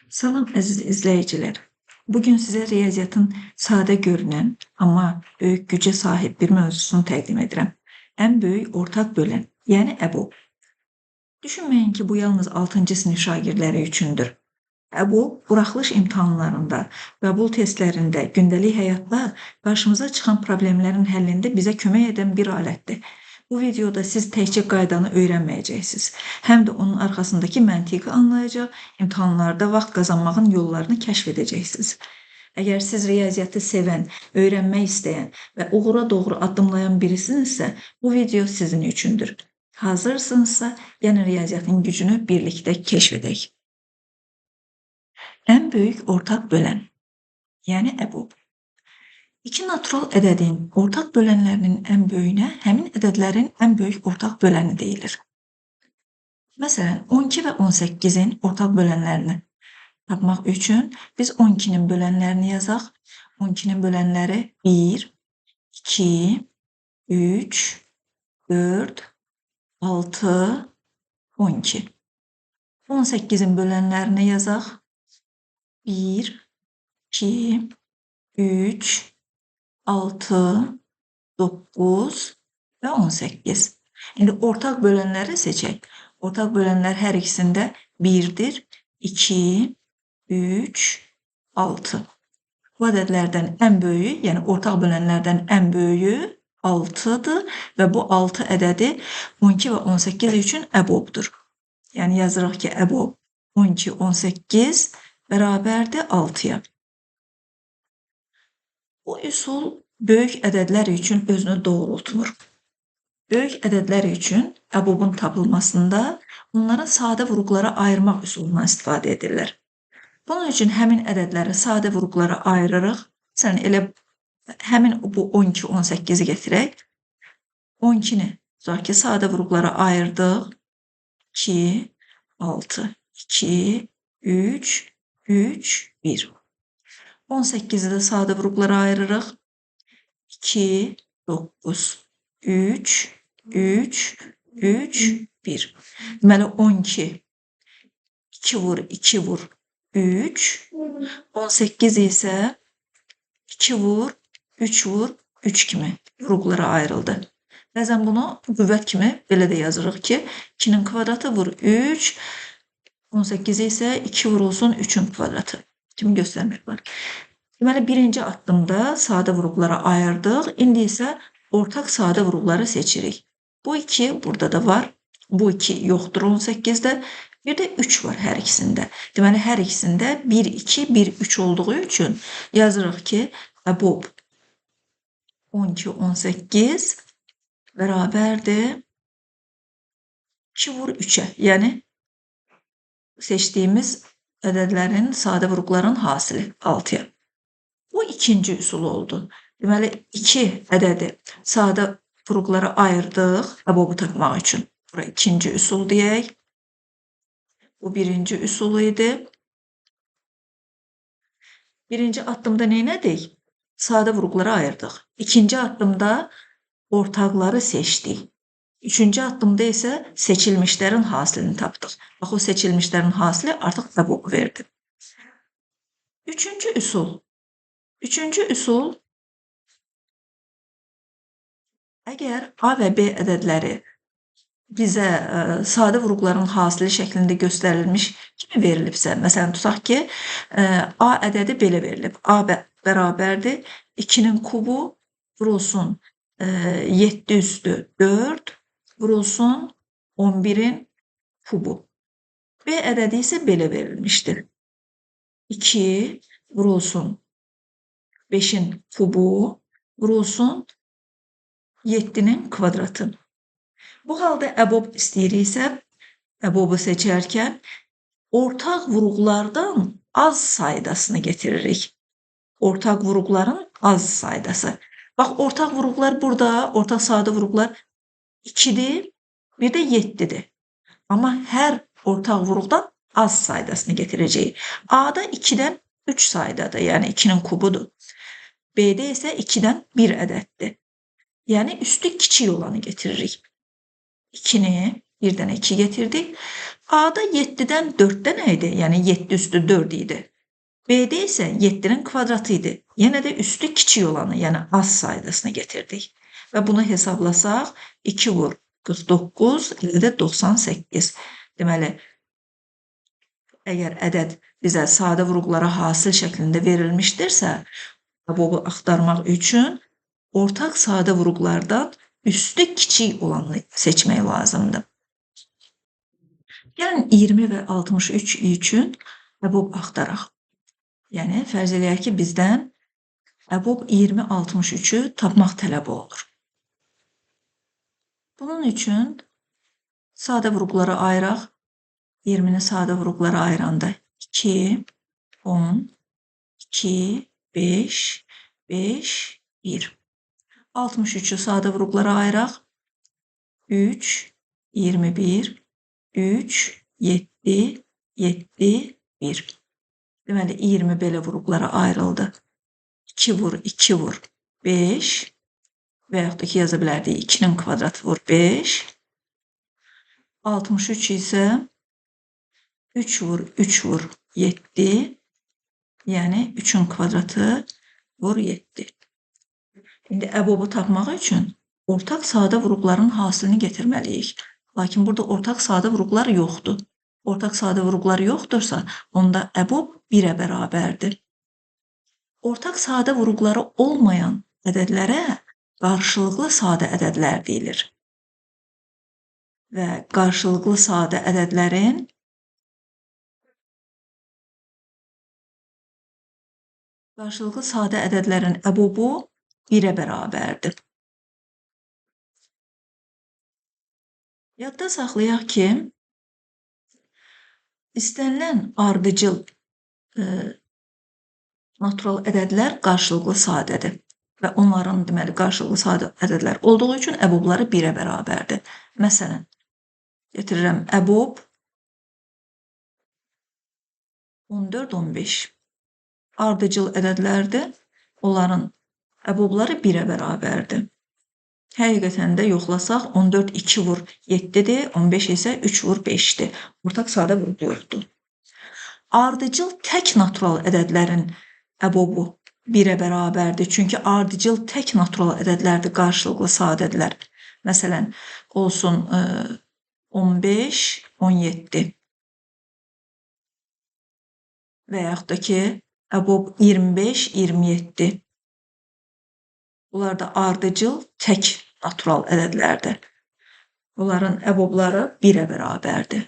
Salam əziz izləyicilər. Bugün sizə riyaziyyatın sadə görünən, amma böyük gücə sahib bir mövzusunu təqdim edirəm. Ən böyük ortaq bölən, yəni EBOB. Düşünməyin ki, bu yalnız 6-cı sinif şagirdləri üçündür. EBOB buraxılış imtahanlarında, qəbul testlərində, gündəlik həyatda qarşımıza çıxan problemlərin həllində bizə kömək edən bir alətdir. Bu videoda siz təkcə qaydanı öyrənməyəcəksiniz. Həm də onun arxasındakı məntiqi anlayacaq, imtahanlarda vaxt qazanmağın yollarını kəşf edəcəksiniz. Əgər siz riyaziyyatı sevən, öyrənmək istəyən və uğura doğru addımlayan birisinizsə, bu video sizin üçündür. Hazırsınızsa, yəni riyaziyyatın gücünü birlikdə kəşf edək. Ən böyük ortaq bölən, yəni EBOB. İki natural ədədin ortaq bölənlərinin ən böyüyünə həmin ədədlərin ən böyük ortaq böləni deyilir. Məsələn, 12 və 18-in ortaq bölənlərini tapmaq üçün biz 12-nin bölənlərini yazaq. 12-nin bölənləri 1, 2, 3, 4, 6, 12. 18-in bölənlərini yazaq. 1, 2, 3, 6, 9 və 18. İndi ortaq bölənləri seçək. Ortaq bölənlər hər ikisində 1-dir, 2, 3, 6. Bu ədədlərdən ən böyüyü, yəni ortaq bölənlərdən ən böyüyü 6-dır və bu 6 ədədi 12 və 18 üçün EBOB-dur. Yəni yazırıq ki, EBOB 12, 18 bərabərdir 6-ya. Bu üsul böyük ədədlər üçün özünü doğrultmur. Böyük ədədlər üçün EBOB-un tapılmasında onların sadə vurğulara ayırmaq üsulundan istifadə edirlər. Bunun üçün həmin ədədləri sadə vurğulara ayırırıq. Məsələn, elə həmin bu 12, 18-i gətirək. 12-ni tutaq ki, sadə vurğulara ayırdıq. 2, 6, 2, 3, 3, 1. 18-i də sadə vurğulara ayırırıq. 2, 9, 3, 3, 3, 1. Deməli, 12, 2 vur, 2 vur, 3. 18 isə 2 vur, 3 vur, 3 kimi vurğulara ayrıldı. Bəzən bunu qüvvət kimi belə də yazırıq ki, 2-nin kvadratı vur 3, 18 isə 2 vurulsun 3-ün kvadratı kimi göstərmək var. Deməli, birinci addımda sadə vurğulara ayırdıq. İndi isə ortaq sadə vurğuları seçirik. Bu 2 burada da var. Bu 2 yoxdur 18-də. Bir də 3 var hər ikisində. Deməli, hər ikisində 1, 2, 1, 3 olduğu üçün yazırıq ki, EBOB 12, 18 bərabərdir 2 vur 3-ə. Yəni, seçdiyimiz ədədlərin, sadə vurğuların hasili 6-ya. Bu ikinci üsul oldu. Deməli, 2 ədədi sadə vurğulara ayırdıq EBOB-u tapmaq üçün. Bura ikinci üsul deyək. Bu birinci üsul idi. Birinci addımda neynədik? Sadə vurğulara ayırdıq. İkinci addımda ortaqları seçdik. Üçüncü addımda isə seçilmişlərin hasilini tapdıq. Bax, o seçilmişlərin hasili artıq EBOB verdi. Üçüncü üsul. Üçüncü üsul, əgər A və B ədədləri bizə sadə vurğuların hasili şəklində göstərilmiş kimi verilibsə, məsələn, tutaq ki, A ədədi belə verilib. A bərabərdir 2-nin kubu vurulsun 7 üstü 4 vurulsun 11-in kubu. B ədədi isə belə verilmişdir. 2 vurulsun 5-in kubu vurulsun 7-nin kvadratı. Bu halda EBOB istəyiriksə, EBOB-u seçərkən ortaq vurğulardan az saydasını getiririk. Ortaq vurğuların az saydası. Bax, ortaq vurğular burada, ortaq sadə vurğular 2-dir, bir də 7-dir. Amma hər ortaq vurğudan az saydasını getirəcəyik. A-da 2-dən 3 saydadır, yəni 2-nin kubudur. B-də isə 2-dən 1 ədəddir. Yəni, üstü kiçik olanı getiririk. 2-ni 1-dən 2 getirdik. A-da 7-dən 4 dənə idi, yəni 7 üstü 4 idi. B-də isə 7-nin kvadratı idi. Yenə də üstü kiçik olanı, yəni az sayısını getirdik. Və bunu hesablasaq, 2 vur 49, elə də 98. Deməli, əgər ədəd bizə sadə vurğulara hasil şəklində verilmişdirsə, əbobu axtarmaq üçün ortaq sadə vurğulardan üstü kiçik olanı seçmək lazımdır. Gəlin 20 və 63 üçün əbob axtaraq. Yəni, fərz eləyək ki, bizdən əbob 20-63-ü tapmaq tələb olunur. Bunun üçün sadə vurğulara ayıraq. 20-ni sadə vurğulara ayıranda 2, 10, 2, 5, 5, 1. 63-ü sadə vurğulara ayıraq. 3, 21, 3, 7, 7, 1. Deməli, 20 belə vurğulara ayrıldı. 2 vur, 2 vur, 5 və yaxud da ki, yaza bilərdik 2-nin kvadratı vur 5. 63 isə 3 vur, 3 vur, 7. Yəni, 3-ün kvadratı vur 7. İndi əbobu tapmaq üçün ortaq sadə vurğuların hasilini getirməliyik. Lakin burada ortaq sadə vurğular yoxdur. Ortaq sadə vurğular yoxdursa, onda əbob 1-ə bərabərdir. Ortaq sadə vurğuları olmayan ədədlərə qarşılıqlı sadə ədədlər deyilir. Və qarşılıqlı sadə ədədlərin əbobu 1-ə bərabərdir. Yadda saxlayaq ki, istənilən ardıcıl natural ədədlər qarşılıqlı sadədir. Və onların deməli qarşılıqlı sadə ədədlər olduğu üçün əbobları 1-ə bərabərdir. Məsələn, getirirəm əbob 14-15 ardıcıl ədədlərdir. Onların əbobları 1-ə bərabərdir. Həqiqətən də yoxlasaq 14 2 vur 7-dir, 15 isə 3 vur 5-dir. Ortaq sadə vurğu yoxdur. Ardıcıl tək natural ədədlərin əbobu 1-ə bərabərdir. Çünki ardıcıl tək natural ədədlərdir, qarşılıqlı sadədirlər. Məsələn, olsun 15, 17 və yaxud da ki, əbob 25, 27. Bunlar da ardıcıl tək natural ədədlərdir. Bunların əbobları 1-ə bərabərdir.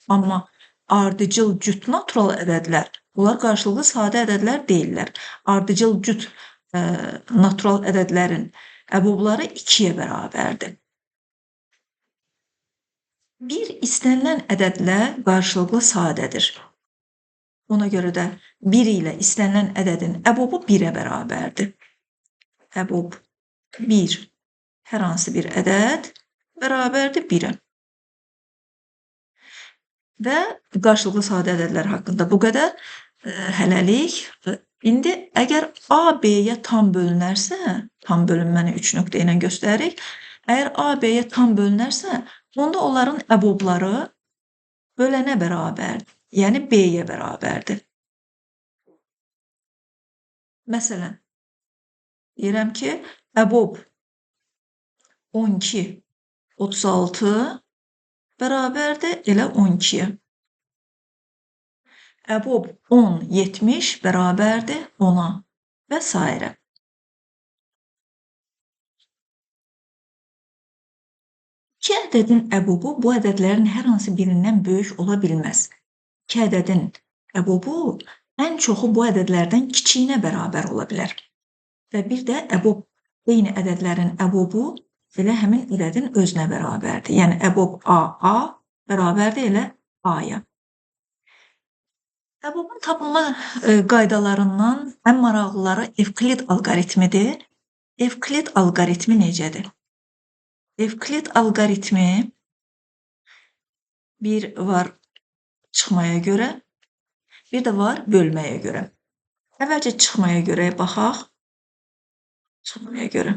Amma ardıcıl cüt natural ədədlər, bunlar qarşılıqlı sadə ədədlər deyillər. Ardıcıl cüt natural ədədlərin əbobları 2-yə bərabərdir. Bir istənilən ədədlə qarşılıqlı sadədir. Ona görə də 1 ilə istənilən ədədin əbobu 1-ə bərabərdir. Əbob 1 hər hansı bir ədəd bərabərdir 1-ə. Və qarşılıqlı sadə ədədlər haqqında bu qədər hələlik. İndi əgər A B-yə tam bölünərsə, tam bölünməni 3 nöqtə ilə göstəririk. Əgər A B-yə tam bölünərsə, onda onların əbobları bölənə bərabərdir. Yəni B-yə bərabərdir. Məsələn, deyirəm ki, əbob 12, 36 bərabərdir elə 12-yə. Əbob 10, 70 bərabərdir 10-a və s. İki ədədin əbobu bu ədədlərin hər hansı birindən böyük ola bilməz. İki ədədin əbobu ən çoxu bu ədədlərdən kiçiyinə bərabər ola bilər. Və bir də əbob eyni ədədlərin əbobu elə həmin ədədin özünə bərabərdir. Yəni, əbob A bərabərdir elə A-ya. Əbobun tapılma qaydalarından ən maraqlıları Evklid alqoritmidir. Evklid alqoritmi necədir? Evklid alqoritmi bir var çıxmaya görə, bir də var bölməyə görə. Əvvəlcə çıxmaya görə baxaq. Çıxmaya görə.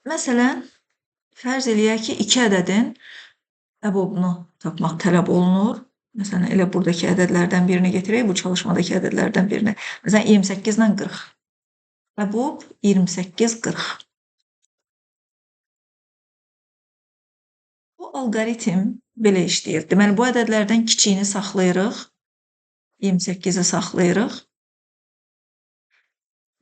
Məsələn, fərz eləyək ki, iki ədədin əbobunu tapmaq tələb olunur. Məsələn, elə buradakı ədədlərdən birini getirək, bu çalışmadakı ədədlərdən birini. Məsələn, 28 ilə 40. Əbob 28, 40. Bu alqoritm belə işləyir. Deməli, bu ədədlərdən kiçiyini saxlayırıq. 28-i saxlayırıq.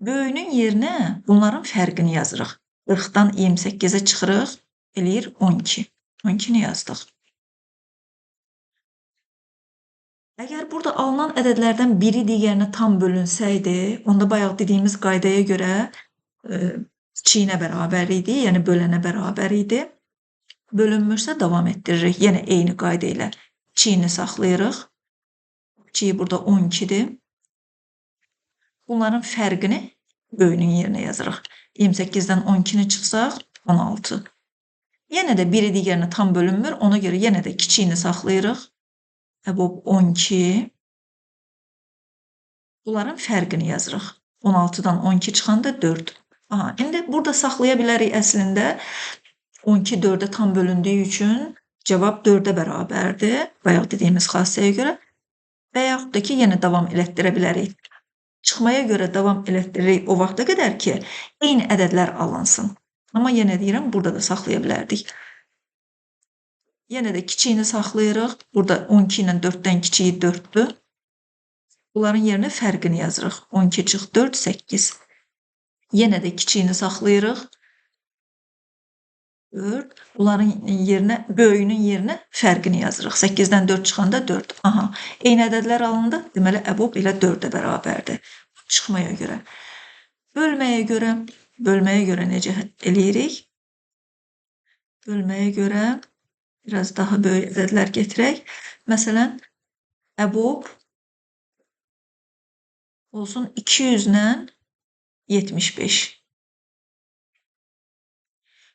Böyüyünün yerinə bunların fərqini yazırıq. 40-dan 28-ə çıxırıq, eləyir 12. 12-ni yazdıq. Əgər burada alınan ədədlərdən biri digərinə tam bölünsəydi, onda bayaq dediyimiz qaydaya görə kiçiyinə bərabər idi, yəni bölənə bərabər idi. Bölünmürsə davam etdiririk. Yenə eyni qayda ilə kiçiyini saxlayırıq. Kiçiyi burada 12-dir. Bunların fərqini böyüyünün yerinə yazırıq. 28-dən 12-ni çıxsaq 16. Yenə də biri digərinə tam bölünmür. Ona görə yenə də kiçiyini saxlayırıq. Əbob 12. Bunların fərqini yazırıq. 16-dan 12 çıxanda 4. Aha, indi burada saxlaya bilərik əslində. 12 4-ə tam bölündüyü üçün cavab 4-ə bərabərdir. Bayaq dediyimiz xassəyə görə. Və yaxud da ki, yenə davam elətdirə bilərik. Çıxmaya görə davam elətdiririk o vaxta qədər ki, eyni ədədlər alınsın. Amma yenə deyirəm, burada da saxlaya bilərdik. Yenə də kiçiyini saxlayırıq. Burada 12 ilə 4-dən kiçiyi 4-dür. Bunların yerinə fərqini yazırıq. 12 çıx 4, 8. Yenə də kiçiyini saxlayırıq. 4. Bunların yerinə, böyüyünün yerinə fərqini yazırıq. 8-dən 4 çıxanda 4. Aha, eyni ədədlər alındı. Deməli, əbob ilə 4-ə bərabərdir. Çıxmaya görə. Bölməyə görə necə eləyirik? Bölməyə görə biraz daha böyük ədədlər getirək. Məsələn, əbob olsun 200 ilə 75.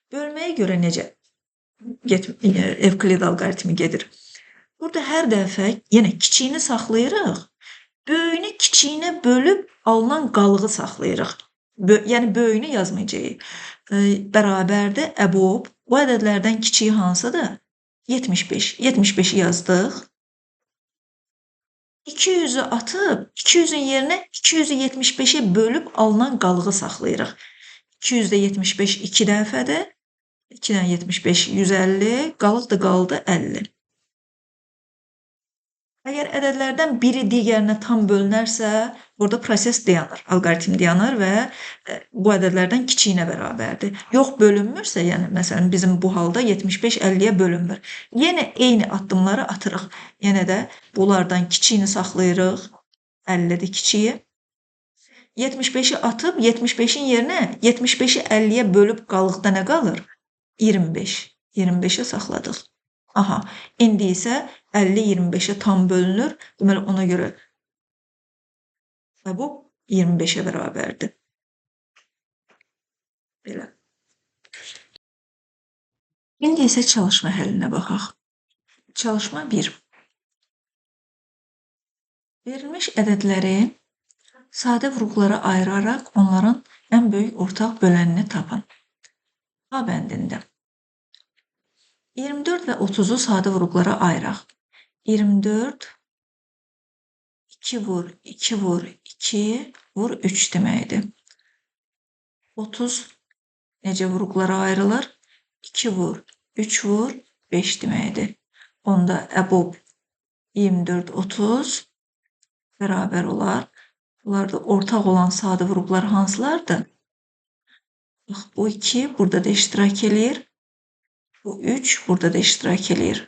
Bölməyə görə necə Evklid alqoritmi gedir? Burada hər dəfə yenə kiçiyini saxlayırıq. Böyüyünü kiçiyinə bölüb alınan qalığı saxlayırıq. Yəni böyüyünü yazmayacağıq. Bərabərdə əbob. Bu ədədlərdən kiçiyi hansıdır? 75. 75-i yazdıq. 200-ü atıb, 200-ün yerinə 275-i bölüb alınan qalığı saxlayırıq. 200-də 75 2 dəfədir. 2-dən 75 150, qalıq da qaldı 50. Əgər ədədlərdən biri digərinə tam bölünərsə, burada proses dayanır, alqoritm dayanır və bu ədədlərdən kiçiyinə bərabərdir. Yox, bölünmürsə, yəni məsələn bizim bu halda 75 50-yə bölünmür. Yenə eyni addımları atırıq. Yenə də bunlardan kiçiyini saxlayırıq. 50-dir kiçiyi. 75-i atıb 75-in yerinə 75-i 50-yə bölüb qalıqda nə qalır? 25. 25-ə saxladıq. Aha, indi isə 50 25-ə tam bölünür. Deməli, ona görə əbob 25-ə bərabərdir. Belə. İndi isə çalışma həllinə baxaq. Çalışma 1. Verilmiş ədədləri sadə vurğulara ayıraraq onların ən böyük ortaq bölənini tapın. A bəndində. 24 və 30-u sadə vurğulara ayıraq. 24 2 vur, 2 vur, 2 vur, 3 deməkdir. 30 necə vurğulara ayrılır? 2 vur, 3 vur, 5 deməkdir. Onda əbob 24, 30 bərabər olar. Bunlarda ortaq olan sadə vurğular hansılardır? Bax, bu 2 burada da iştirak eləyir. Bu 3 burada da iştirak eləyir.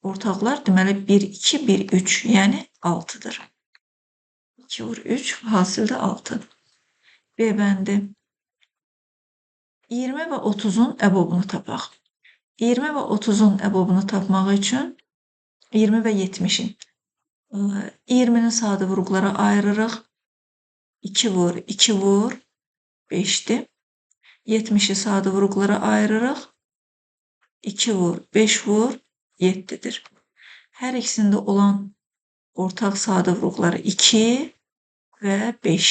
Ortaqlar deməli 1, 2, 1, 3, yəni 6-dır. 2 vur 3, hasildə 6. B bəndi. 20 və 30-un əbobunu tapaq. 20 və 30-un əbobunu tapmaq üçün 20 və 70-in. 20-ni sadə vurğulara ayırırıq. 2 vur, 2 vur, 5-dir. 70-i sadə vurğulara ayırırıq. 2 vur, 5 vur, 7'dir. Hər ikisində olan ortaq sadə vurğuları 2 və 5.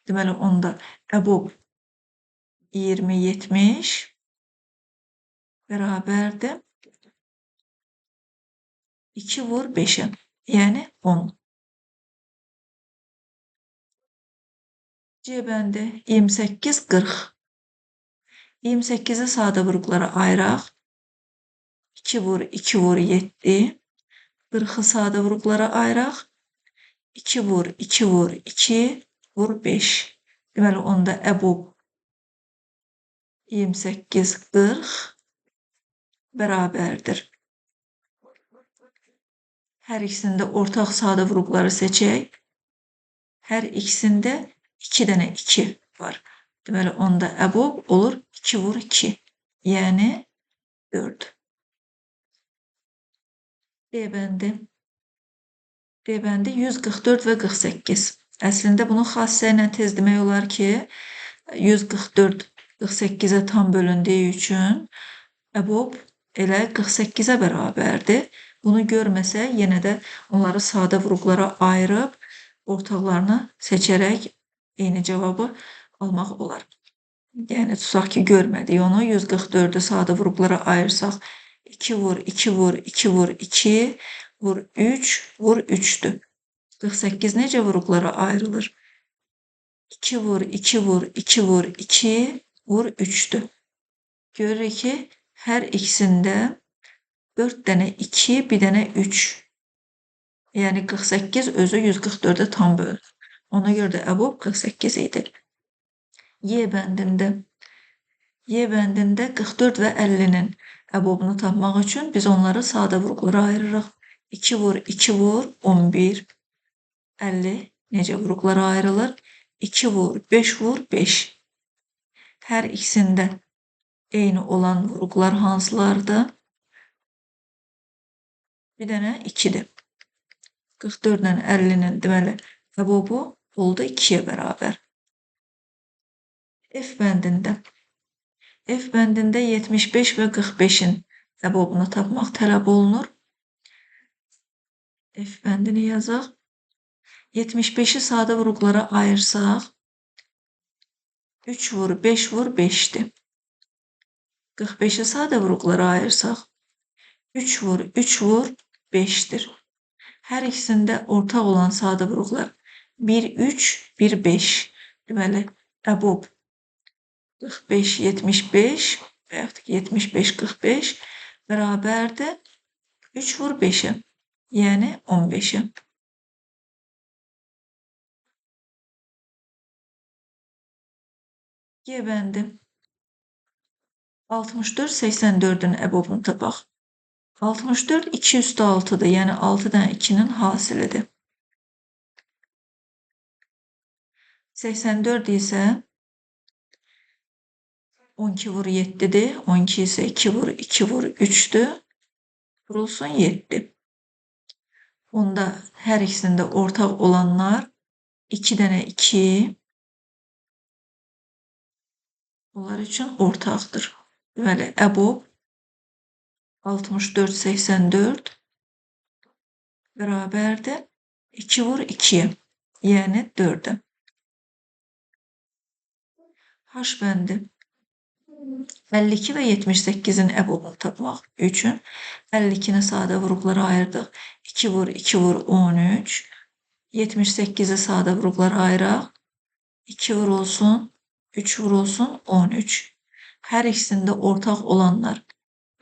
Deməli, onda əbob 20, 70 bərabərdir 2 vur 5'e. Yani 10. C bəndi 28, 40. 28'i sadə vuruqlara ayıraq. 2 vur, 2 vur 7. 40'ı sadə vuruqlara ayıraq. 2 vur, 2 vur 2 vur 5. Deməli, onda əbub 28, 40 bərabərdir. Hər ikisində ortaq sadə vuruqları seçək. Hər ikisində 2 dənə 2 var. Deməli, onda əbub olur 2 vur 2. Yəni 4. D bəndi. D bəndi 144 və 48. Əslində bunu xassə ilə tez demək olar ki, 144 48'e tam bölündüyü üçün əbub elə 48'e bərabərdir. Bunu görməsək, yenə də onları sadə vuruqlara ayırıb, ortaqlarını seçərək eyni cavabı almaq olar. Yəni, tutaq ki, görmədik onu, 144'ü sadə vuruqlara ayırsaq, 2 vur, 2 vur, 2 vur, 2 vur, 3 vur, 3'dür. 48 necə vuruqlara ayrılır? 2 vur, 2 vur, 2 vur, 2 vur 3'dür. Görürük ki, hər ikisində 4 dənə 2, bir dənə 3. Yəni 48 özü 144'e tam bölünür. Ona görə də əbub 48 idi. Y bəndində 44 və 50'nin əbubunu tapmaq üçün biz onları sadə vuruqlara ayırırıq. 2 vur, 2 vur, 11. 50 necə vuruqlara ayrılır? 2 vur, 5 vur, 5. Hər ikisində eyni olan vuruqlar hansılardır? Bir dənə 2'dir. 44 ilə 50'nin deməli əbubu oldu 2'ye bərabər. F bəndində 75 və 45'in əbubunu tapmaq tələb olunur. F bəndini yazaq. 75'i sadə vuruqlara ayırsaq, 3 vur, 5 vur, 5'dir. 45'i sadə vuruqlara ayırsaq, 3 vur, 3 vur, 5'dir. Hər ikisində ortaq olan sadə vuruqlar 1, 3, 1, 5. Deməli, əbub 45, 75 və yaxud ki 75, 45 bərabərdir 3 vur 5'e. Yəni 15'e. G bəndi 64, 84'ün əbubunu tapaq. 64 2 üstü 6'dır. Yəni 6'dan 2'nin hasilidir. 84 isə 12 vur 7'dir. 12 isə 2 vur 2 vur 3'dür. Vurulsun 7. Onda hər ikisində ortaq olanlar 2 dənə 2. Onlar üçün ortaqdır. Deməli, əbub 64, 84 bərabərdir 2 vur 2'ye. Yəni 4'e. H bəndi 52 və 78'in əbubunu tapmaq üçün 52'ni sadə vuruqlara ayırdıq. 2 vur 2 vur 13. 78'i sadə vuruqlara ayıraq. 2 vur olsun, 3 vur olsun 13. Hər ikisində ortaq olanlar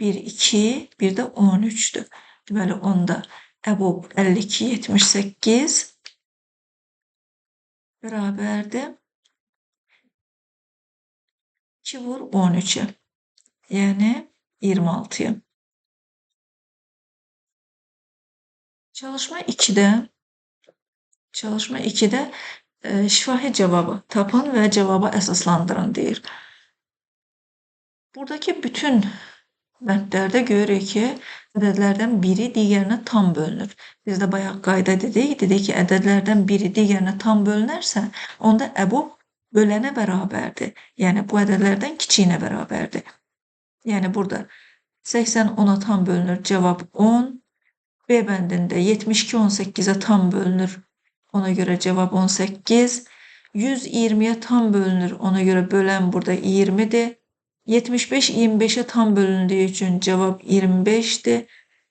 1, 2, bir də 13'dür. Deməli, onda əbub 52, 78 bərabərdir 2 vur 13'e. Yəni 26'ya. Çalışma 2'də şifahi cevabı tapın və cevaba əsaslandırın deyir. Buradakı bütün bəndlərdə görürük ki, ədədlərdən biri digərinə tam bölünür. Biz də bayaq qayda dedik ki, ədədlərdən biri digərinə tam bölünərsə, onda əbub bölənə bərabərdir. Yəni, bu ədədlərdən kiçiyinə bərabərdir. Yəni, burada 80 10'a tam bölünür, cavab 10. B bəndində 72 18'e tam bölünür, ona görə cavab 18. 120'ye tam bölünür, ona görə bölən burada 20'dir. 75 25'e tam bölündüğü için cevap 25'ti.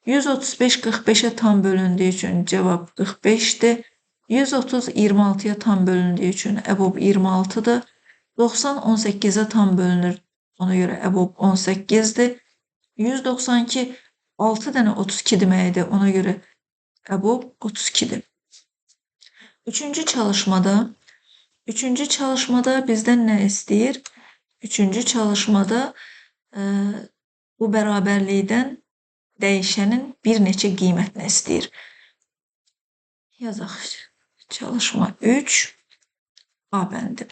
135 45'e tam bölündüyü üçün cevab 45'dir. 130 26'ya tam bölündüyü üçün EBOB 26'dır. 90 18'e tam bölünür. Ona görə EBOB 18'dir. 192 6 dənə 32 deməkdir. Ona görə EBOB 32'dir. Üçüncü çalışmada bizdən nə istəyir? Üçüncü çalışmada bu bərabərlikdən dəyişənin bir neçə qiymətini istəyir. Yazaq. Çalışma 3 A bəndi.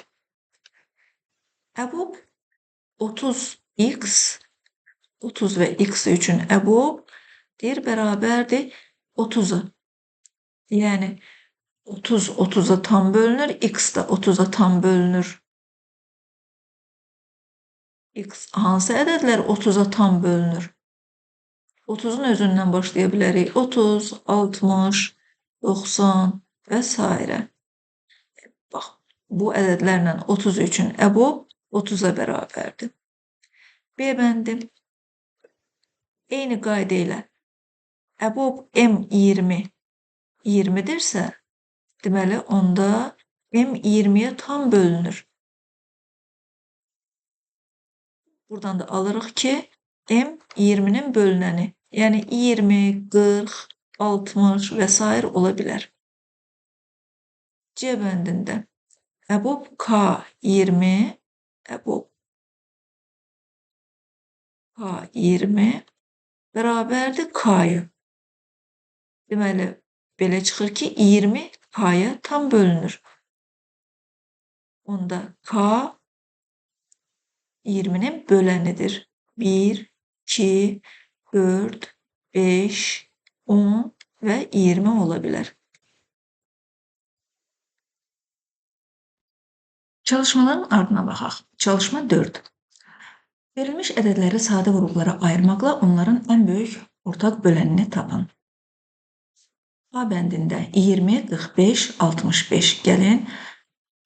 EBOB 30x 30 və x üçün EBOB deyir bərabərdir 30'a. Yəni 30 30'a tam bölünür, x da 30'a tam bölünür. X hansı ədədlər 30'a tam bölünür? 30'un özündən başlaya bilərik. 30, 60, 90 və s. Bax, bu ədədlərlə 30 üçün EBOB 30'a bərabərdir. B bəndi. Eyni qayda ilə EBOB M20 20'dirsə, deməli onda M20'ye tam bölünür. Buradan da alırıq ki, M20'nin bölünəni, yəni 20, 40, 60 və s. ola bilər. C bəndində EBOB K20, EBOB K20 bərabərdir K-ya. Deməli, belə çıxır ki, 20 K-ya tam bölünür. Onda K 20'nin bölənidir. 1, 2, 4, 5, 10 və 20 ola bilər. Çalışmaların ardına baxaq. Çalışma 4. Verilmiş ədədləri sadə vurğulara ayırmaqla onların ən böyük ortaq bölənini tapın. A bəndində 20, 45, 65. Gəlin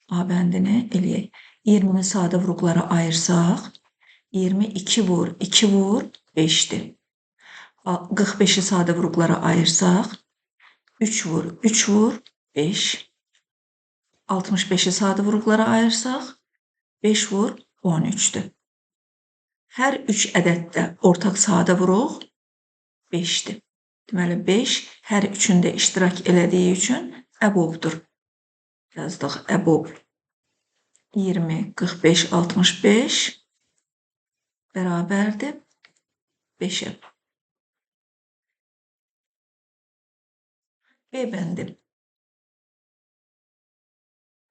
A bəndini eləyək. 20'ni sadə vurğulara ayırsaq, 20 2 vur, 2 vur, 5'dir. 45'i sadə vurğulara ayırsaq, 3 vur, 3 vur, 5. 65'i sadə vurğulara ayırsaq, 5 vur, 13'dür. Hər 3 ədəddə ortaq sadə vuruq 5'dir. Deməli, 5 hər üçündə iştirak elədiyi üçün EBOB-dur. Yazdıq EBOB 20, 45, 65 bərabərdir 5'e. B bəndi.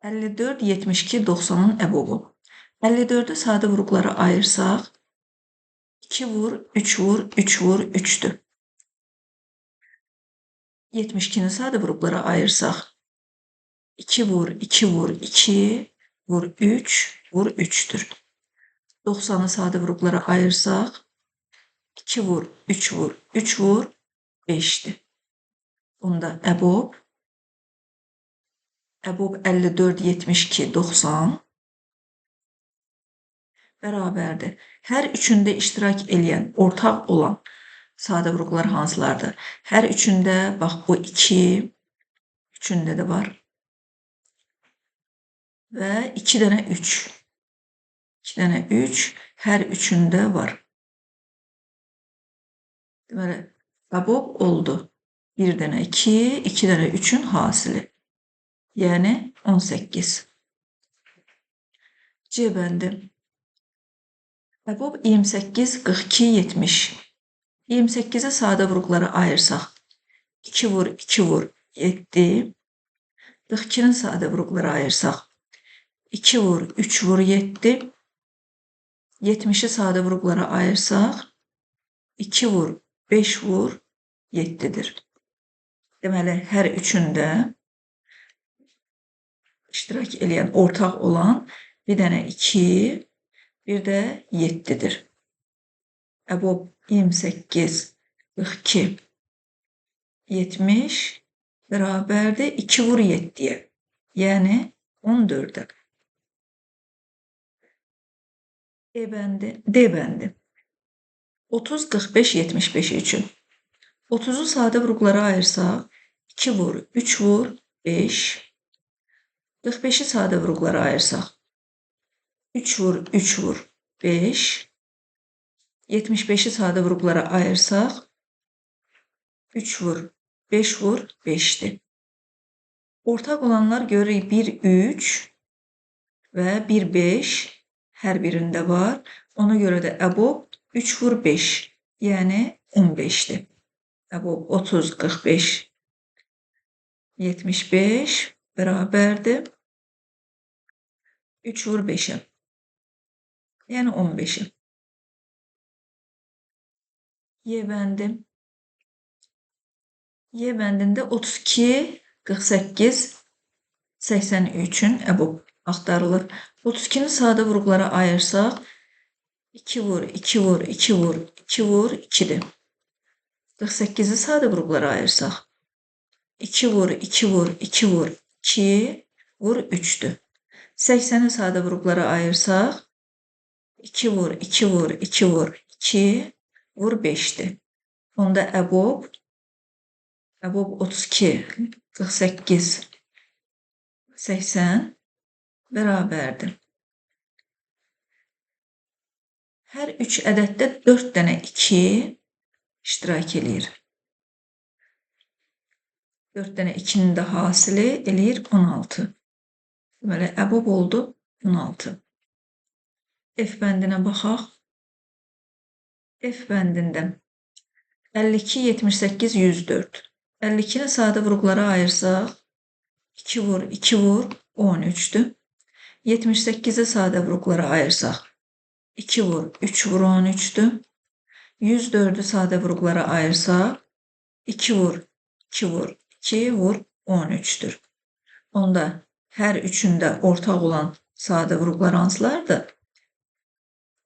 54, 72, 90'ın EBOB-u. 54'ü sadə vurğulara ayırsaq, 2 vur, 3 vur, 3 vur, 3'dür. 72'ni sadə vurğulara ayırsaq, 2 vur, 2 vur, 2 vur, 3 vur, 3'dür. 90'ı sadə vurğulara ayırsaq, 2 vur, 3 vur, 3 vur, 5'dir. Bunda EBOB 54, 72, 90 bərabərdir. Hər üçündə iştirak eləyən, ortaq olan sadə vurğular hansılardır? Hər üçündə, bax bu 2, üçündə də var. Və 2 dənə 3. 2 dənə 3 hər üçündə var. Deməli, EBOB oldu. 1 dənə 2, 2 dənə 3'ün hasili. Yəni 18. C bəndi. EBOB 28, 42, 70. 28'i sadə vurğulara ayırsaq, 2 vur, 2 vur, 7. 42'ni sadə vurğulara ayırsaq, 2 vur, 3 vur, 7. 70'i sadə vurğulara ayırsaq, 2 vur, 5 vur, 7'dir. Deməli, hər üçündə iştirak eləyən, ortaq olan bir dənə 2, bir də 7'dir. EBOB 28, 42, 70 bərabərdir 2 vur 7'ye. Yəni 14'e. D bəndi. 30, 45, 75 üçün. 30'u sadə vurğulara ayırsaq, 2 vur, 3 vur, 5. 45'i sadə vurğulara ayırsaq, 3 vur, 3 vur, 5. 75'i sadə vurğulara ayırsaq, 3 vur, 5 vur, 5'dir. Ortaq olanlar görürük 1, 3 və 1, 5 hər birində var. Ona görə də əbob 3 vur 5, yəni 15'dir. Əbob 30, 45, 75 bərabərdir. 3 vur 5'e, yəni 15'e. Y bəndi. Y bəndində 32, 48, 83'ün əbob axtarılır. 32'ni sadə vurğulara ayırsaq, 2 vur, 2 vur, 2 vur, 2 vur, 2'dir. 48'i sadə vurğulara ayırsaq, 2 vur, 2 vur, 2 vur, 2 vur, 3'dür. 80'i sadə vurğulara ayırsaq, 2 vur, 2 vur, 2 vur, 2 vur, 5'dir. Onda əbob 32, 48, 80 bərabərdir. Hər 3 ədəddə 4 dənə 2 iştirak eləyir. 4 dənə 2'nin də hasili eləyir 16. Deməli, əbob oldu 16. F bəndinə baxaq. F bəndində 52, 78, 104. 52'ni sadə vurğulara ayırsaq, 2 vur, 2 vur, 13'dür. 78'i sadə vurğulara ayırsaq, 2 vur, 3 vur, 13'dür. 104'ü sadə vurğulara ayırsaq, 2 vur, 2 vur, 2 vur, 13'dür. Onda hər üçündə ortaq olan sadə vurğular hansılardır?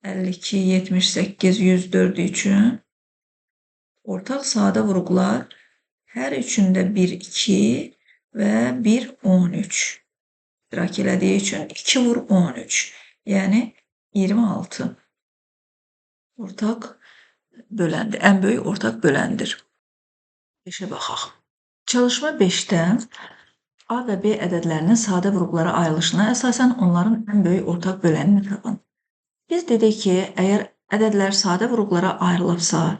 52, 78, 104 üçün ortaq sadə vurğular hər üçündə 1, 2 və 1, 13 iştirak elədiyi üçün 2 vur 13, yəni 26 ortaq böləndir. Ən böyük ortaq böləndir. 5'ə baxaq. Çalışma 5'də A və B ədədlərinin sadə vurğulara ayrılışına əsasən onların ən böyük ortaq bölənini tapın. Biz dedik ki, əgər ədədlər sadə vurğulara ayrılıbsa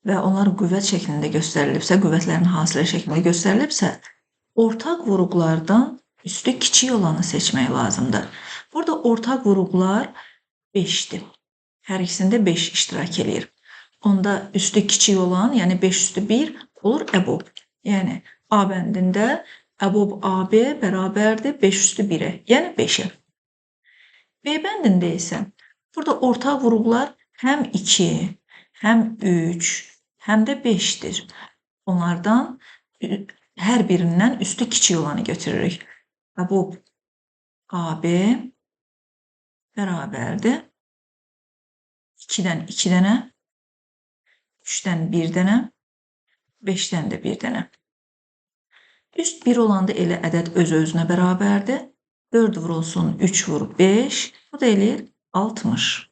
və onlar qüvvət şəklində göstərilibsə, qüvvətlərin hasili şəklində göstərilibsə, ortaq vurğulardan üstü kiçik olanı seçmək lazımdır. Burada ortaq vurğular 5'dir. Hər ikisində 5 iştirak eləyir. Onda üstü kiçik olan, yəni 5 üstü 1 olur əbob. Yəni A bəndində əbob AB bərabərdir 5 üstü 1'ə, yəni 5'ə. B bəndində isə burada ortaq vurğular həm 2, həm 3, həm də 5'dir. Onlardan hər birindən üstü kiçik olanı götürürük. Əbob AB bərabərdir 2'dən 2 dənə, 3'dən 1 dənə, 5'dən də 1 dənə. Üst 1 olanda elə ədəd öz-özünə bərabərdir. 4 vurulsun 3 vur 5, bu da eləyir 60.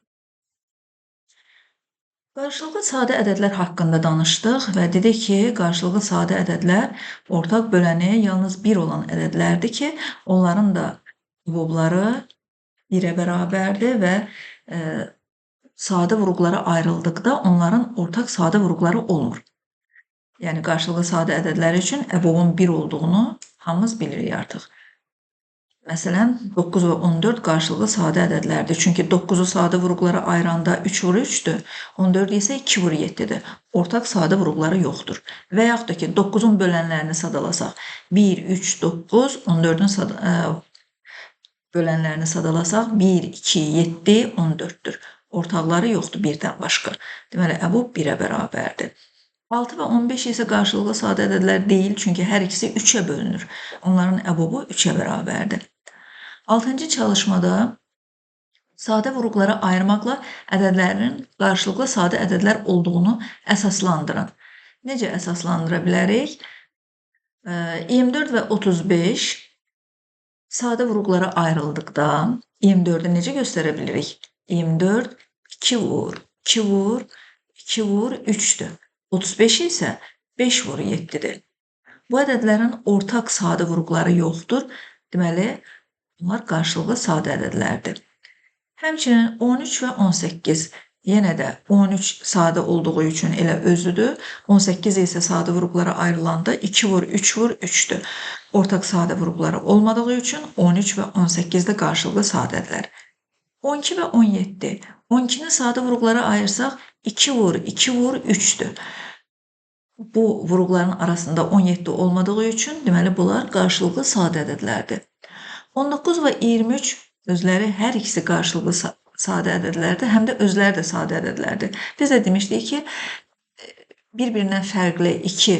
Qarşılıqlı sadə ədədlər haqqında danışdıq və dedik ki, qarşılıqlı sadə ədədlər ortaq böləni yalnız 1 olan ədədlərdir ki, onların da əbobları 1'ə bərabərdir və sadə vurğulara ayrıldıqda onların ortaq sadə vurğuları olmur. Yəni, qarşılıqlı sadə ədədlər üçün əbobun 1 olduğunu hamımız bilirik artıq. Məsələn, 9 və 14 qarşılıqlı sadə ədədlərdir. Çünki 9'u sadə vurğulara ayıranda 3 vur 3'dür. 14 isə 2 vur 7'dir. Ortaq sadə vurğuları yoxdur. Və yaxud da ki, 9'un bölənlərini sadalasaq, 1, 3, 9, 14'ün bölənlərini sadalasaq, 1, 2, 7, 14'dür. Ortaqları yoxdur birdən başqa. Deməli, əbob 1'ə bərabərdir. 6 və 15 isə qarşılıqlı sadə ədədlər deyil, çünki hər ikisi 3'ə bölünür. Onların əbobu 3'ə bərabərdir. 6-cı çalışmada sadə vurğulara ayırmaqla ədədlərin qarşılıqlı sadə ədədlər olduğunu əsaslandırın. Necə əsaslandıra bilərik? 24 və 35 sadə vurğulara ayrıldıqda 24'ü necə göstərə bilirik? 24 2 vur, 2 vur, 2 vur 3'dür. 35 isə 5 vur 7-dir. Bu ədədlərin ortaq sadə vurğuları yoxdur. Deməli, bunlar qarşılıqlı sadə ədədlərdir. Həmçinin 13 və 18 yenə də 13 sadə olduğu üçün elə özüdür. 18 isə sadə vurğulara ayrılanda 2 vur 3 vur 3-dür. Ortaq sadə vurğuları olmadığı üçün 13 və 18 də qarşılıqlı sadədirlər. 12 və 17. 12-ni sadə vurğulara ayırsaq 2 vur 2 vur 3-dür. Bu vurğuların arasında 17 olmadığı üçün deməli bunlar qarşılıqlı sadə ədədlərdir. 19 və 23 özləri hər ikisi qarşılıqlı sadə ədədlərdir, həm də özləri də sadə ədədlərdir. Biz də demişdik ki, bir-birindən fərqli iki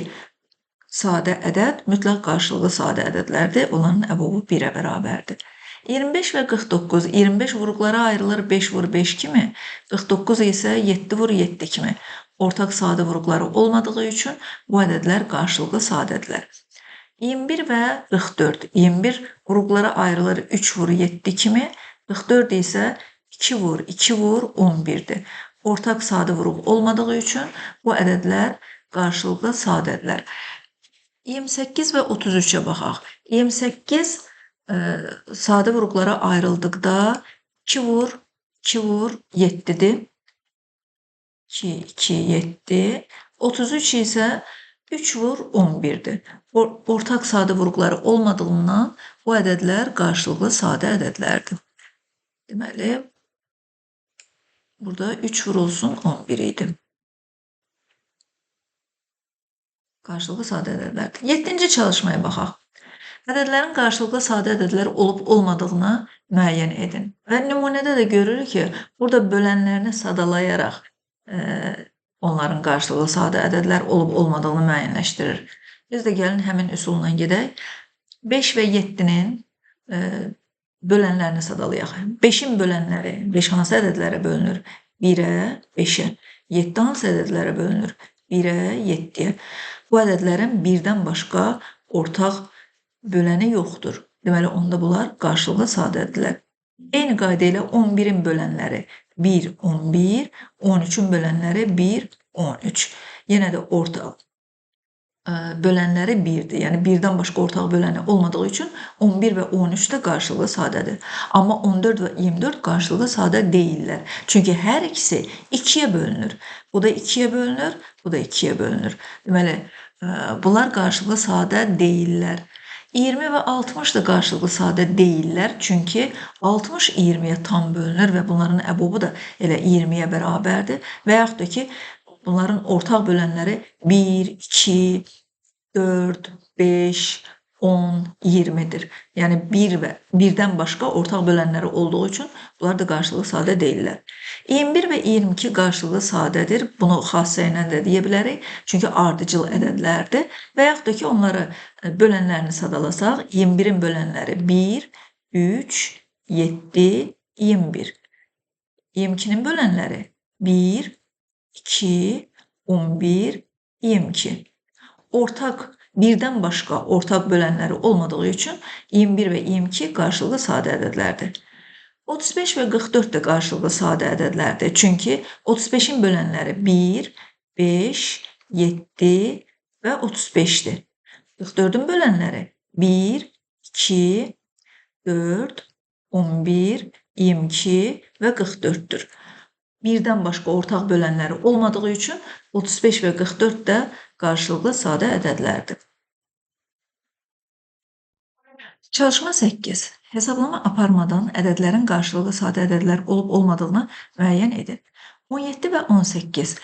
sadə ədəd mütləq qarşılıqlı sadə ədədlərdir. Onların əbubu 1-ə bərabərdir. 25 və 49. 25 vurğulara ayrılır 5 vur 5 kimi, 49 isə 7 vur 7 kimi. Ortaq sadə vurğuları olmadığı üçün bu ədədlər qarşılıqlı sadədirlər. 21 və 44. 21 vurğulara ayrılır 3 vur 7 kimi, 44 isə 2 vur 2 vur 11-dir. Ortaq sadə vurğu olmadığı üçün bu ədədlər qarşılıqlı sadədirlər. 28 və 33-ə baxaq. 28 sadə vurğulara ayrıldıqda 2 vur 2 vur 7-dir. 2, 2, 7. 33 isə 3 vur 11-dir. Ortaq sadə vurğuları olmadığından bu ədədlər qarşılıqlı sadə ədədlərdir. Deməli, burada 3 vurulsun 11 idi. Qarşılıqlı sadə ədədlərdir. 7-ci çalışmaya baxaq. Ədədlərin qarşılıqlı sadə ədədlər olub-olmadığını müəyyən edin. Və nümunədə də görürük ki, burada bölənlərini sadalayaraq onların qarşılıqlı sadə ədədlər olub-olmadığını müəyyənləşdirir. Biz də gəlin həmin üsulla gedək. 5 və 7-nin bölənlərini sadalayaq. 5-in bölənləri 5 hansı ədədlərə bölünür? 1-ə, 5-ə. 7 hansı ədədlərə bölünür? 1-ə, 7-yə. Bu ədədlərin birdən başqa ortaq böləni yoxdur. Deməli, onda bunlar qarşılıqlı sadədirlər. Eyni qayda ilə 11-in bölənləri 1, 11, 13-ün bölənləri 1, 13. Yenə də ortaq bölənləri 1-dir. Yəni, birdən başqa ortaq böləni olmadığı üçün 11 və 13 də qarşılıqlı sadədir. Amma 14 və 24 qarşılıqlı sadə deyillər. Çünki hər ikisi 2-yə bölünür. Bu da 2-yə bölünür, bu da 2-yə bölünür. Deməli, bunlar qarşılıqlı sadə deyillər. 20 və 60 da qarşılıqlı sadə deyillər. Çünki 60 20-yə tam bölünür və bunların əbubu da elə 20-yə bərabərdir. Və yaxud da ki, bunların ortaq bölənləri 1, 2, 4, 5, 10, 20-dir. Yəni, birdən başqa ortaq bölənləri olduğu üçün bunlar da qarşılıqlı sadə deyillər. 21 və 22 qarşılıqlı sadədir. Bunu xassə ilə də deyə bilərik. Çünki ardıcıl ədədlərdir. Və yaxud da ki, onları bölənlərini sadalasaq, 21-in bölənləri 1, 3, 7, 21. 22-nin bölənləri 1, 2, 11, 22. Birdən başqa ortaq bölənləri olmadığı üçün 21 və 22 qarşılıqlı sadə ədədlərdir. 35 və 44 də qarşılıqlı sadə ədədlərdir. Çünki 35-in bölənləri 1, 5, 7 və 35-dir. 44-ün bölənləri 1, 2, 4, 11, 22 və 44-dür. Birdən başqa ortaq bölənləri olmadığı üçün 35 və 44 də qarşılıqlı sadə ədədlərdir. Çalışma 8. Hesablama aparmadan ədədlərin qarşılıqlı sadə ədədlər olub-olmadığını müəyyən edin. 17 və 18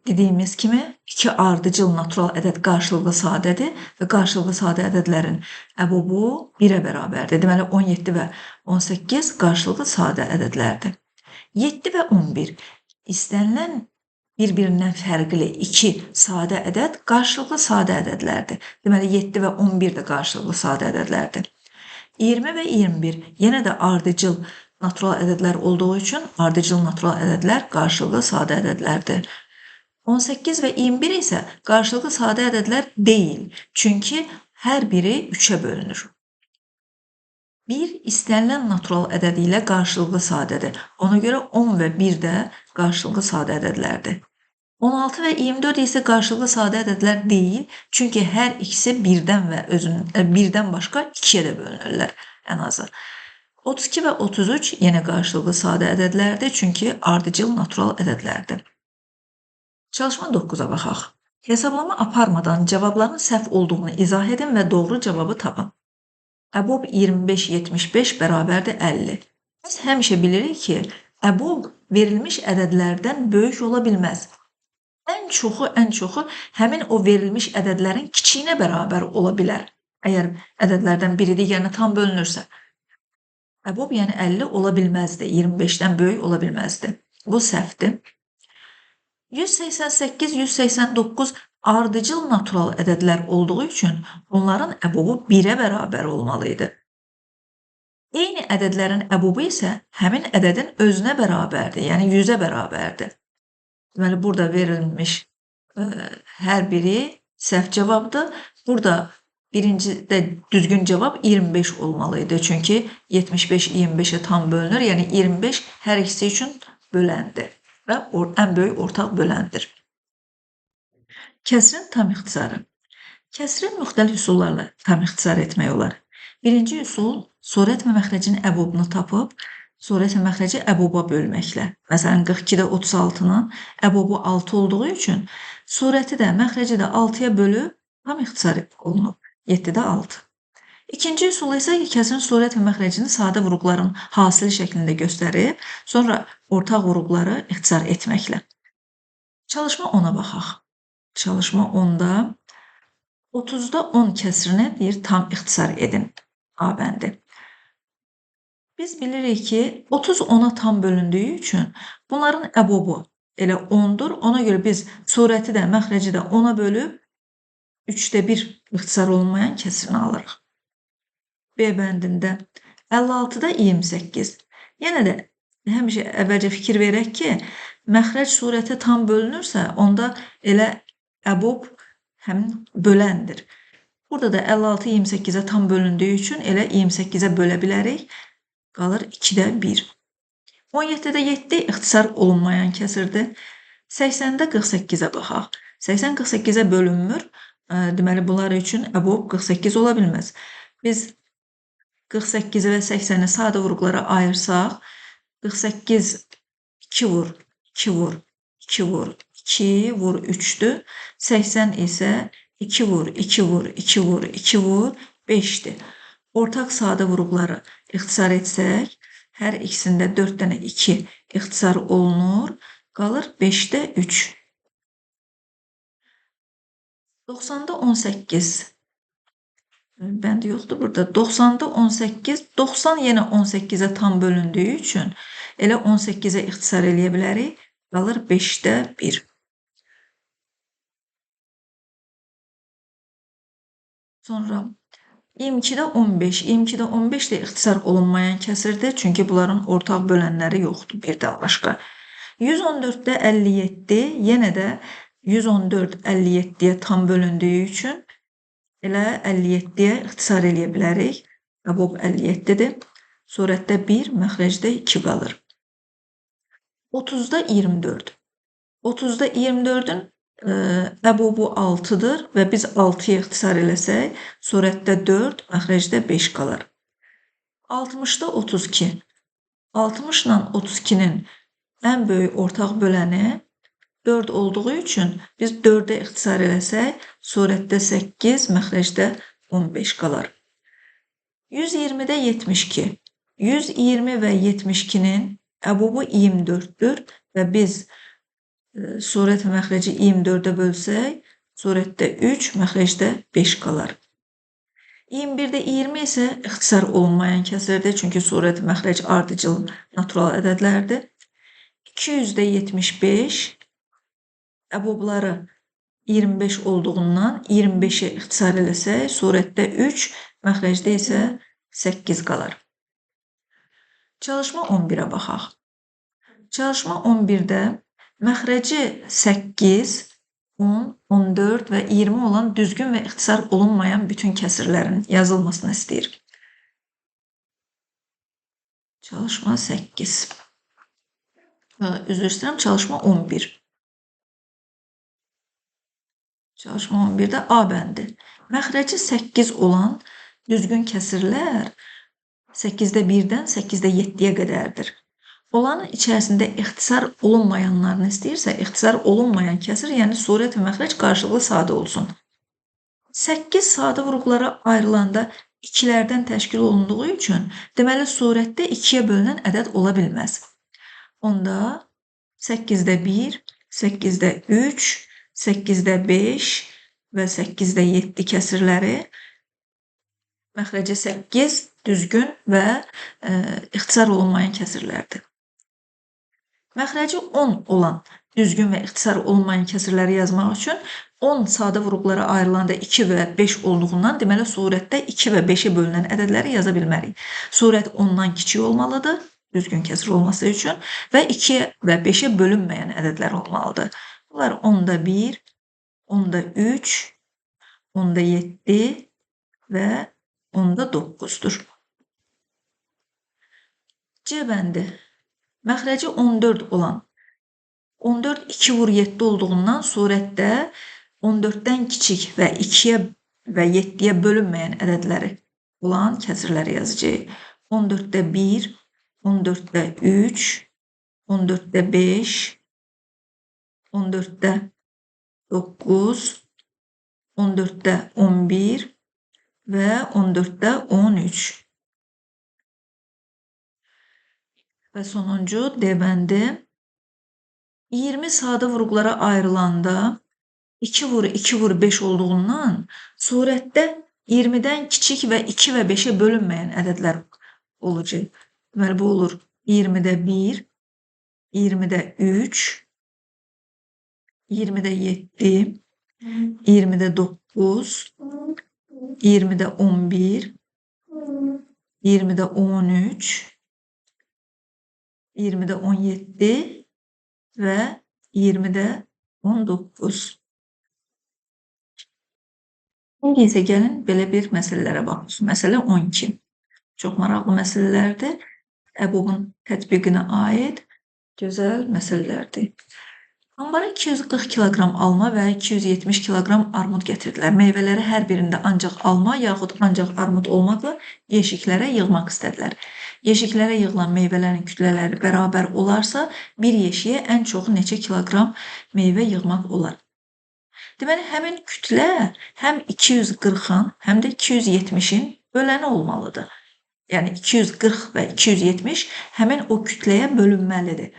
dediyimiz kimi iki ardıcıl natural ədəd qarşılıqlı sadədir və qarşılıqlı sadə ədədlərin əbubu 1-ə bərabərdir. Deməli, 17 və 18 qarşılıqlı sadə ədədlərdir. 7 və 11 istənilən bir-birindən fərqli iki sadə ədəd qarşılıqlı sadə ədədlərdir. Deməli, 7 və 11 də qarşılıqlı sadə ədədlərdir. 20 və 21 yenə də ardıcıl natural ədədlər olduğu üçün ardıcıl natural ədədlər qarşılıqlı sadə ədədlərdir. 18 və 21 isə qarşılıqlı sadə ədədlər deyil. Çünki hər biri 3-ə bölünür. 1 istənilən natural ədədi ilə qarşılıqlı sadədir. Ona görə 10 və 1 də qarşılıqlı sadə ədədlərdir. 16 və 24 isə qarşılıqlı sadə ədədlər deyil, çünki hər ikisi birdən başqa 2-yə də bölünürlər ən azı. 32 və 33 yenə qarşılıqlı sadə ədədlərdir, çünki ardıcıl natural ədədlərdir. Çalışma 9-a baxaq. Hesablama aparmadan cavabların səhv olduğunu izah edin və doğru cavabı tapın. Əbob 25-75 bərabərdir 50. Biz həmişə bilirik ki, əbob verilmiş ədədlərdən böyük ola bilməz. Ən çoxu həmin o verilmiş ədədlərin kiçiyinə bərabər ola bilər. Əgər ədədlərdən biri digərinə tam bölünürsə. Əbob yəni 50 ola bilməzdi, 25-dən böyük ola bilməzdi. Bu səhvdir. 188, 189 ardıcıl natural ədədlər olduğu üçün onların əbobu 1-ə bərabər olmalıydı. Eyni ədədlərin əbobu isə həmin ədədin özünə bərabərdir, yəni 100-ə bərabərdir. Deməli, burada verilmiş hər biri səhv cavabdır. Burada birincidə düzgün cavab 25 olmalıydı, çünki 75 25-ə tam bölünür, yəni 25 hər ikisi üçün böləndir və ən böyük ortaq böləndir. Kəsrin tam ixtisarı. Kəsri müxtəlif üsullarla tam ixtisar etmək olar. Birinci üsul, surət və məxrəcin əbobunu tapıb, surət və məxrəci əboba bölməklə. Məsələn, 42-də 36-nın əbobu 6 olduğu üçün surəti də, məxrəci də 6-ya bölüb tam ixtisar olunub. 7-də 6. İkinci üsul isə kəsrin surət və məxrəcini sadə vuruqların hasili şəklində göstərib, sonra ortaq vuruqları ixtisar etməklə. Çalışma 10-a baxaq. Çalışma 10-da 30-da 10 kəsrini deyir tam ixtisar edin. A bəndi. Biz bilirik ki, 30 10-a tam bölündüyü üçün bunların əbobu elə 10-dur. Ona görə biz surəti də, məxrəci də 10-a bölüb 3-də 1 ixtisar olunmayan kəsrini alırıq. B bəndində 56-da 28. Yenə də həmişə əvvəlcə fikir verək ki, məxrəc surətə tam bölünürsə, onda elə əbob həmin böləndir. Burada da 56 28-ə tam bölündüyü üçün elə 28-ə bölə bilərik. Qalır 2-də 1. 17-də 7 ixtisar olunmayan kəsirdir. 80-də 48-ə baxaq. 80 48-ə bölünmür. Deməli, bunlar üçün əbob 48 ola bilməz. Biz 48 və 80-i sadə vuruqlara ayırsaq, 48 2 vur, 2 vur, 2 vur, 2 vur 3-dür. 80 isə 2 vur, 2 vur, 2 vur, 2 vur 5-dir. Ortaq sadə vuruqları ixtisar etsək, hər ikisində 4 dənə 2 ixtisar olunur, qalır 5-də 3. 90-da 18 bəndi yoxdur burada. 90-da 18, 90 yenə 18-ə tam bölündüyü üçün elə 18-ə ixtisar eləyə bilərik. Qalır 5-də 1. Sonra 22-də 15. 22-də 15 də ixtisar olunmayan kəsirdir. Çünki bunların ortaq bölənləri yoxdur birdən başqa. 114-də 57 yenə də 114 57-yə tam bölündüyü üçün elə 57-yə ixtisar eləyə bilərik. Əbob 57-dir. Surətdə 1, məxrəcdə 2 qalır. 30-da 24. 30-da 24-ün əbobu 6-dır və biz 6-ya ixtisar eləsək, surətdə 4, məxrəcdə 5 qalır. 60-da 32. 60 ilə 32-nin ən böyük ortaq böləni 4 olduğu üçün biz 4-ə ixtisar eləsək, surətdə 8, məxrəcdə 15 qalar. 120-də 72. 120 və 72-nin əbobu 24-dür və biz surət və məxrəci 24-də bölsək, surətdə 3, məxrəcdə 5 qalar. 21-də 20 isə ixtisar olunmayan kəsirdir, çünki surət və məxrəc ardıcıl natural ədədlərdir. 200-də 75 əbobları 25 olduğundan 25-ə ixtisar eləsək, surətdə 3, məxrəcdə isə 8 qalar. Çalışma 11-ə baxaq. Çalışma 11-də məxrəci 8, 10, 14 və 20 olan düzgün və ixtisar olunmayan bütün kəsirlərin yazılmasını istəyir. Çalışma 8. Üzr istəyirəm, çalışma 11. Çalışma 11-də A bəndi. Məxrəci 8 olan düzgün kəsirlər 8-də 1-dən 8-də 7-yə qədərdir. Olanın içərisində ixtisar olunmayanlarını istəyirsə, ixtisar olunmayan kəsir, yəni surət və məxrəc qarşılıqlı sadə olsun. 8 sadə vurğulara ayrılanda 2-lərdən təşkil olunduğu üçün, deməli surətdə 2-yə bölünən ədəd ola bilməz. Onda 8-də 1, 8-də 3, 8-də 5 və 8-də 7 kəsirləri məxrəci 8 düzgün və ixtisar olunmayan kəsirlərdir. Məxrəci 10 olan düzgün və ixtisar olunmayan kəsirləri yazmaq üçün 10 sadə vurğulara ayrılanda 2 və 5 olduğundan, deməli surətdə 2 və 5-ə bölünən ədədləri yaza bilmərik. Surət 10-dan kiçik olmalıdır, düzgün kəsir olması üçün və 2 və 5-ə bölünməyən ədədlər olmalıdır. Bunlar 10-da 1, 10-da 3, 10-da 7 və 10-da 9-dur. C bəndi. Məxrəci 14 olan 14 2 vur 7 olduğundan surətdə 14-dən kiçik və 2-yə və 7-yə bölünməyən ədədləri olan kəsirləri yazacağıq. 14-də 1, 14-də 3, 14-də 5, 14-də 9, 14-də 11 və 14-də 13. Və sonuncu D bəndi. 20 sadə vurğulara ayrılanda 2 vur 2 vur 5 olduğundan surətdə 20-dən kiçik və 2 və 5-ə bölünməyən ədədlər olacaq. Deməli, bu olur 20-də 1, 20-də 3, 20-də 7, 20-də 9, 20-də 11, 20-də 13, 20-də 17 və 20-də 19. İndi isə gəlin belə bir məsələlərə baxaq. Məsələ 12. Çox maraqlı məsələlərdir. Əbobun tətbiqinə aid gözəl məsələlərdir. Ambara 240 kiloqram alma və 270 kiloqram armud gətirdilər. Meyvələri hər birində ancaq alma yaxud ancaq armud olmaqla yeşiklərə yığmaq istədilər. Yeşiklərə yığılan meyvələrin kütlələri bərabər olarsa, bir yeşiyə ən çoxu neçə kiloqram meyvə yığmaq olar? Deməli, həmin kütlə həm 240-ın, həm də 270-in böləni olmalıdır. Yəni 240 və 270 həmin o kütləyə bölünməlidir.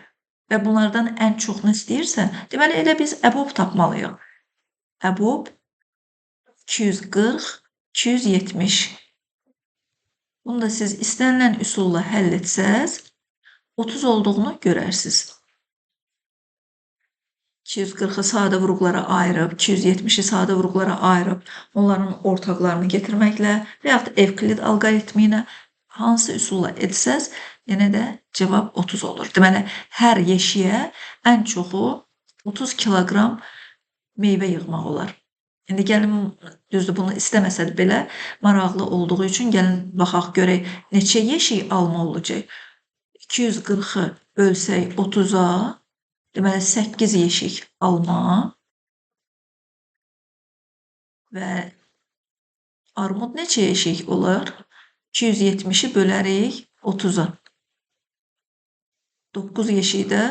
Və bunlardan ən çoxunu istəyirsə, deməli elə biz əbob tapmalıyıq. Əbob 240, 270. Bunu da siz istənilən üsulla həll etsəz, 30 olduğunu görərsiniz. 240-ı sadə vurğulara ayırıb, 270-i sadə vurğulara ayırıb, onların ortaqlarını getirməklə və yaxud Evklid alqoritmi ilə hansı üsulla etsəz, yenə də cavab 30 olur. Deməli, hər yeşiyə ən çoxu 30 kiloqram meyvə yığmaq olar. İndi gəlin, düzdür, bunu istəməsəd belə maraqlı olduğu üçün gəlin baxaq görək neçə yeşik alma olacaq. 240-ı bölsək 30-a, deməli 8 yeşik alma və armud neçə yeşik olar? 270-i bölərik 30-a. 9 yeşik də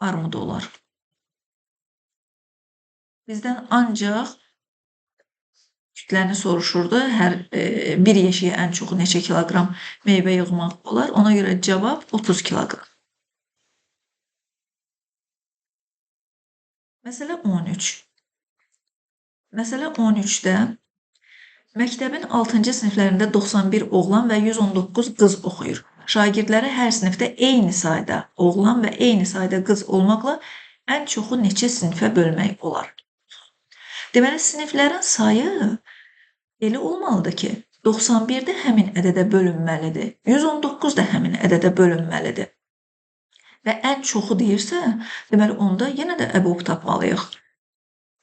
armud olar. Bizdən ancaq kütləni soruşurdu. Hər bir yeşiyə ən çoxu neçə kiloqram meyvə yığmaq olar? Ona görə cavab 30 kiloqram. Məsələ 13. Məsələ 13-də məktəbin 6-cı siniflərində 91 oğlan və 119 qız oxuyur. Şagirdləri hər sinifdə eyni sayda oğlan və eyni sayda qız olmaqla ən çoxu neçə sinifə bölmək olar? Deməli, siniflərin sayı elə olmalıdır ki, 91 də həmin ədədə bölünməlidir, 119 da həmin ədədə bölünməlidir. Və ən çoxu deyirsə, deməli, onda yenə də əbob tapmalıyıq.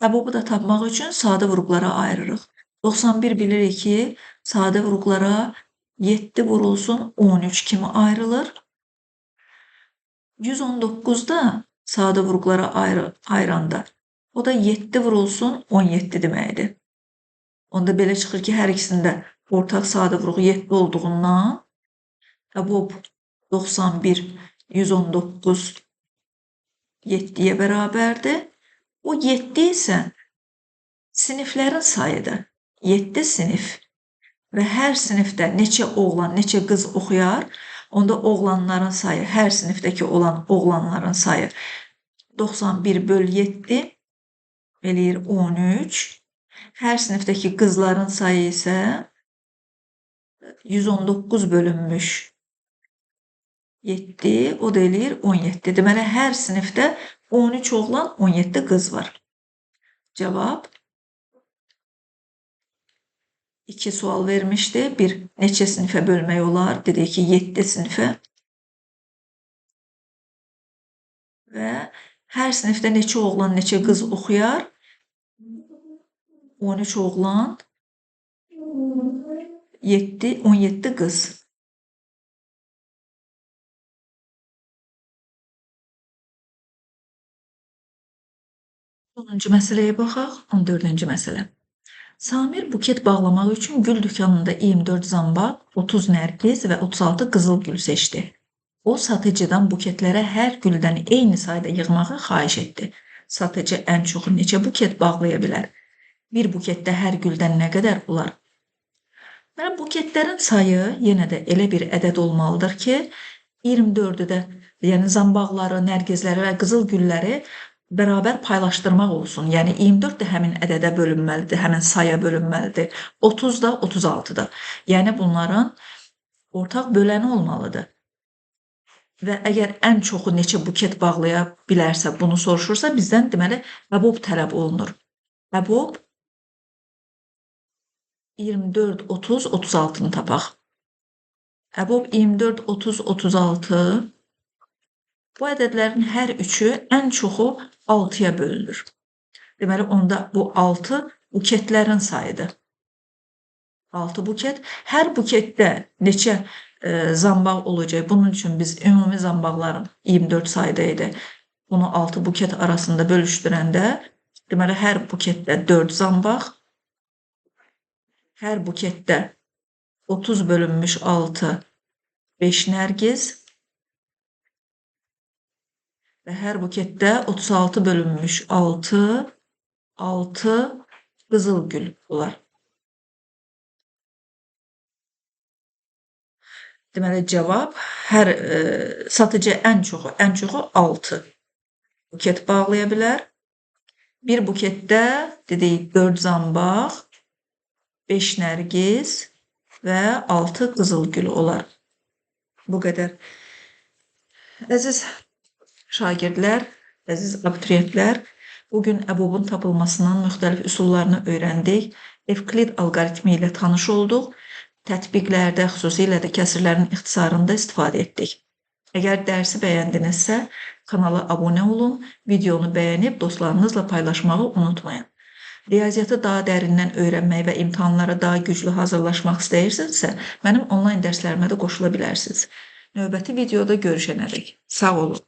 Əbobu da tapmaq üçün sadə vurğulara ayırırıq. 91 bilirik ki, sadə vurğulara 7 vurulsun 13 kimi ayrılır. 119 da sadə vurğulara ayıranda O da 7 vurulsun 17 deməkdir. Onda belə çıxır ki, hər ikisində ortaq sadə vuruğu 7 olduğundan əbob 91 119 7-yə bərabərdir. O 7 isə siniflərin sayıdır. 7 sinif və hər sinifdə neçə oğlan, neçə qız oxuyar? Onda oğlanların sayı, hər sinifdəki olan oğlanların sayı 91/7 eləyir 13. Hər sinifdəki qızların sayı isə 119 bölünmüş 7, o da eləyir 17. Deməli, hər sinifdə 13 oğlan, 17 qız var. Cavab 2 sual vermişdi. Bir, neçə sinifə bölmək olar? Dedik ki, 7 sinifə. Və hər sinifdə neçə oğlan, neçə qız oxuyar? 13 oğlan, 17 qız. Sonuncu məsələyə baxaq, 14-cü məsələ. Samir buket bağlamaq üçün gül dükanında 24 zambaq, 30 nərgiz və 36 qızıl gül seçdi. O, satıcıdan buketlərə hər güldən eyni sayda yığmağı xahiş etdi. Satıcı ən çoxu neçə buket bağlaya bilər? Bir buketdə hər güldən nə qədər olar? Buketlərin sayı yenə də elə bir ədəd olmalıdır ki, 24-ü də, yəni zambaqları, nərgizləri və qızıl gülləri bərabər paylaşdırmaq olsun. Yəni 24 də həmin ədədə bölünməlidir, həmin saya bölünməlidir. 30 da 36 da. Yəni bunların ortaq böləni olmalıdır. Və əgər ən çoxu neçə buket bağlaya bilərsə, bunu soruşursa, bizdən deməli əbob tələb olunur. Əbob 24, 30, 36-nı tapaq. Əbob 24, 30, 36. Bu ədədlərin hər üçü ən çoxu 6-ya bölünür. Deməli, onda bu 6 buketlərin sayıdır. 6 buket. Hər buketdə neçə zambaq olacaq? Bunun üçün biz ümumi zambaqların 24 sayda idi. Bunu 6 buket arasında bölüşdürəndə, deməli, hər buketdə 4 zambaq, hər buketdə 30 bölünmüş 6, 5 nərgiz və hər buketdə 36 bölünmüş 6 qızıl gül olar. Deməli, cavab satıcı ən çoxu 6 buket bağlaya bilər. Bir buketdə dedik 4 zambaq, 5 nərgiz və 6 qızıl gül olar. Bu qədər. Əziz şagirdlər, əziz abituriyentlər, bugün əbobun tapılmasının müxtəlif üsullarını öyrəndik. Evklid alqoritmi ilə tanış olduq. Tətbiqlərdə, xüsusilə də kəsrlərin ixtisarında istifadə etdik. Əgər dərsi bəyəndinizsə, kanala abunə olun, videonu bəyənib dostlarınızla paylaşmağı unutmayın. Riyaziyyatı daha dərindən öyrənmək və imtahanlara daha güclü hazırlaşmaq istəyirsinizsə, mənim onlayn dərslərimə də qoşula bilərsiniz. Növbəti videoda görüşənədək. Sağ olun.